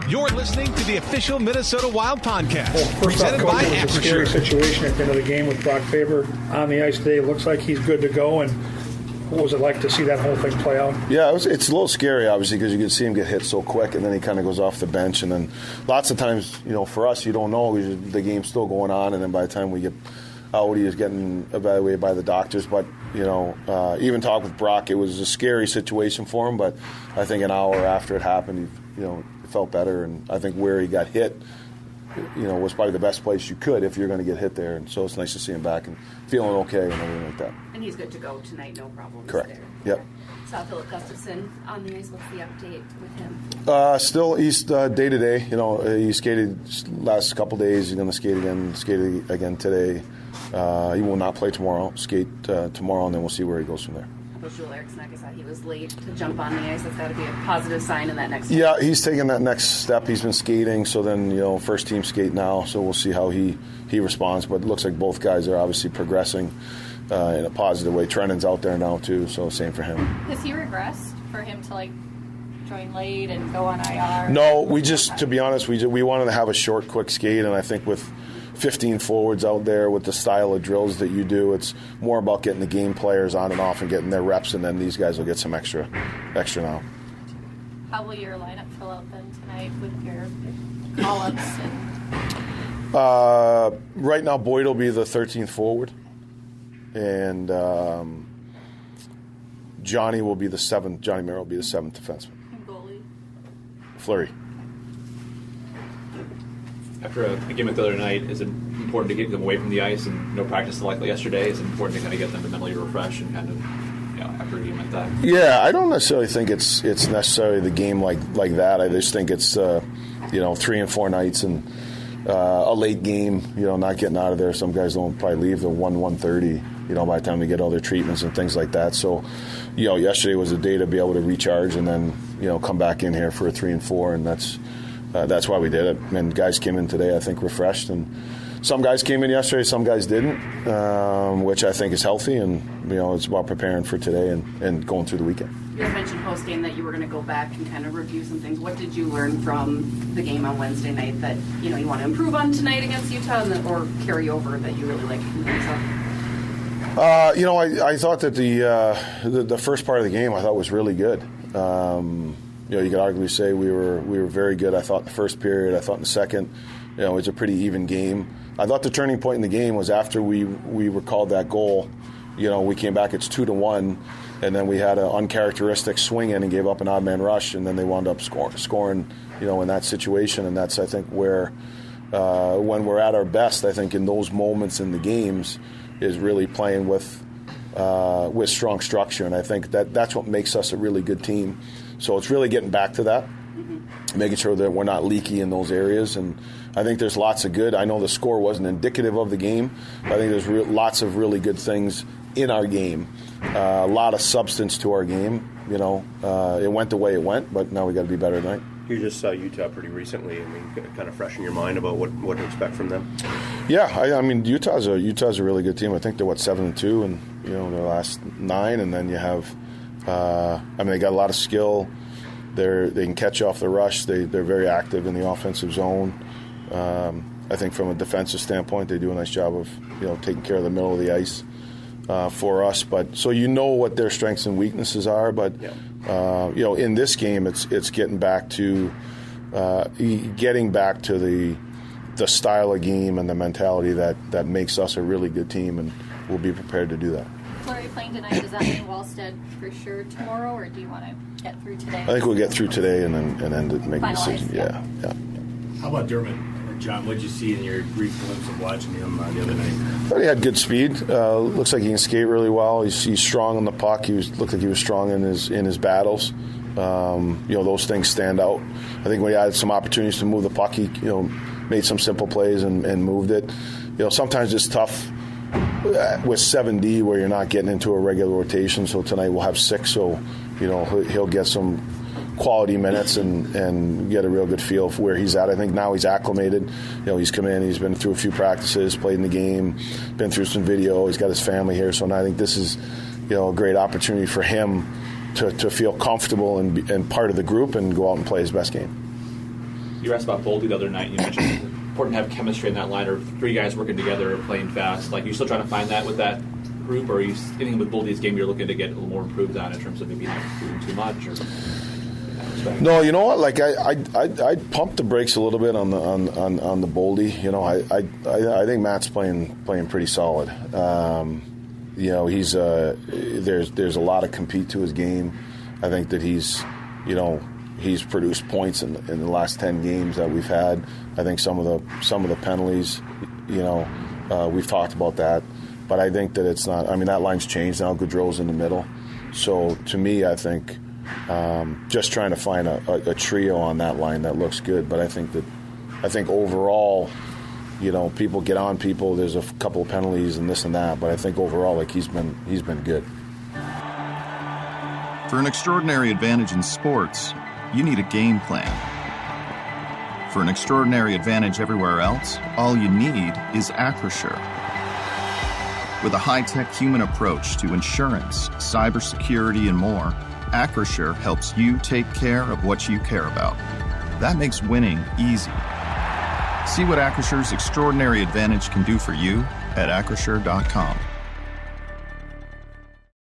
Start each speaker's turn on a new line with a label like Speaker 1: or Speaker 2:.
Speaker 1: You're listening to the official Minnesota Wild podcast,
Speaker 2: Well, first off,
Speaker 1: presented
Speaker 2: Coach,
Speaker 1: by
Speaker 2: it was a scary
Speaker 1: Acrisure.
Speaker 2: situation at the end of the game with Brock Faber on the ice today. It looks like he's good to go. And what was it like to see that whole thing play out?
Speaker 3: Yeah, it's a little scary, obviously, because you can see him get hit so quick, and then he kind of goes off the bench. And then lots of times, for us, you don't know because the game's still going on, and then by the time we get out, he is getting evaluated by the doctors. But, even talk with Brock, it was a scary situation for him, but I think an hour after it happened, he felt better. And I think where he got hit, was probably the best place you could if you're going to get hit there. And so it's nice to see him back and feeling okay and everything like that.
Speaker 4: And he's good to go tonight, no problems.
Speaker 3: Correct.
Speaker 4: There.
Speaker 3: Yep.
Speaker 4: Saw Philip Gustafson on the ice. What's the update with him?
Speaker 3: Still, he's day to day. He skated last couple days. He's going to skate again today. He will not play tomorrow. Skate tomorrow, and then we'll see where he goes from there.
Speaker 4: Joel Eriksson, I thought he was late to jump on the ice. That's got to be a positive sign in that next step.
Speaker 3: Yeah, he's taking that next step. He's been skating, so then, first team skate now, so we'll see how he responds. But it looks like both guys are obviously progressing in a positive way. Trennan's out there now, too, so same for him.
Speaker 5: Has he regressed for him to, join late and go on IR?
Speaker 3: No, to be honest, we wanted to have a short, quick skate, and I think with 15 forwards out there with the style of drills that you do, it's more about getting the game players on and off and getting their reps, and then these guys will get some extra now.
Speaker 5: How will your lineup fill out then tonight with your call-ups?
Speaker 3: Right now, Boyd will be the 13th forward, and Johnny will be the 7th. Johnny Merrill will be the 7th defenseman.
Speaker 5: And goalie?
Speaker 3: Fleury.
Speaker 6: After a game like the other night, is it important to get them away from the ice and no practice like yesterday? Is it important to kind of get them to mentally refresh and kind of, after a game like that? Yeah,
Speaker 3: I don't necessarily think it's necessarily the game like that. I just think it's 3 and 4 nights and a late game. Not getting out of there. Some guys don't probably leave the 1:30. By the time they get all their treatments and things like that. So, yesterday was a day to be able to recharge and then come back in here for a 3 and 4, and that's why we did it. And guys came in today, I think, refreshed. And some guys came in yesterday, some guys didn't, which I think is healthy. And, it's about preparing for today and going through the weekend.
Speaker 4: You guys mentioned post-game that you were going to go back and kind of review some things. What did you learn from the game on Wednesday night that, you want to improve on tonight against Utah or carry over that you really like from yourself?
Speaker 3: I thought that the first part of the game I thought was really good. You could arguably say we were very good. I thought in the first period. I thought in the second, it was a pretty even game. I thought the turning point in the game was after we recalled that goal. We came back, it's 2-1, and then we had an uncharacteristic swing in and gave up an odd man rush, and then they wound up scoring, in that situation. And that's, I think, where when we're at our best, I think in those moments in the games is really playing with strong structure, and I think that's what makes us a really good team. So it's really getting back to that, making sure that we're not leaky in those areas. And I think there's lots of good. I know the score wasn't indicative of the game, but I think there's lots of really good things in our game. A lot of substance to our game. It went the way it went, but now we got to be better tonight.
Speaker 7: You just saw Utah pretty recently. Kind of fresh in your mind about what to expect from them.
Speaker 3: Yeah, Utah's a really good team. I think they're 7-2 in their last 9, and then you have. They got a lot of skill. They can catch off the rush. They're very active in the offensive zone. I think from a defensive standpoint, they do a nice job of taking care of the middle of the ice for us. But so what their strengths and weaknesses are. But in this game, it's getting back to the style of game and the mentality that makes us a really good team, and we'll be prepared to do that.
Speaker 5: Fleury playing tonight, does that mean Wallstead for sure tomorrow, or do you want to get through today?
Speaker 3: I think we'll get through today and then make a decision. Yeah.
Speaker 8: How about Dermott? John, what did you see in your brief glimpse of watching him the other night?
Speaker 3: I thought he had good speed. Looks like he can skate really well. He's strong on the puck. Looked like he was strong in his battles. Those things stand out. I think when he had some opportunities to move the puck, he made some simple plays and moved it. Sometimes it's tough with 7D where you're not getting into a regular rotation. So tonight we'll have 6. So he'll get some quality minutes and get a real good feel for where he's at. I think now he's acclimated. He's come in, he's been through a few practices, played in the game, been through some video. He's got his family here, so now I think this is a great opportunity for him to feel comfortable and part of the group and go out and play his best game.
Speaker 6: You asked about Boldy the other night. You mentioned it's important to have chemistry in that line, or 3 guys working together, playing fast. Like, you still trying to find that with that group, or are you anything with Boldy's game you're looking to get a little more improved on in terms of maybe not doing too much? Or
Speaker 3: no, you know what? Like I pumped the brakes a little bit on the Boldy. You know, I think Matt's playing pretty solid. You know, he's there's a lot of compete to his game. I think that he's produced points in the last 10 games that we've had. I think some of the penalties, we've talked about that, but I think that it's not. I mean, that line's changed now. Gaudreau's in the middle, so to me, I think just trying to find a trio on that line that looks good. But I think overall, people get on people. There's a couple of penalties and this and that, but I think overall, like he's been good.
Speaker 9: For an extraordinary advantage in sports, you need a game plan. For an extraordinary advantage everywhere else, all you need is Acrisure. With a high-tech human approach to insurance, cybersecurity, and more, Acrisure helps you take care of what you care about. That makes winning easy. See what Acrisure's extraordinary advantage can do for you at Acrisure.com.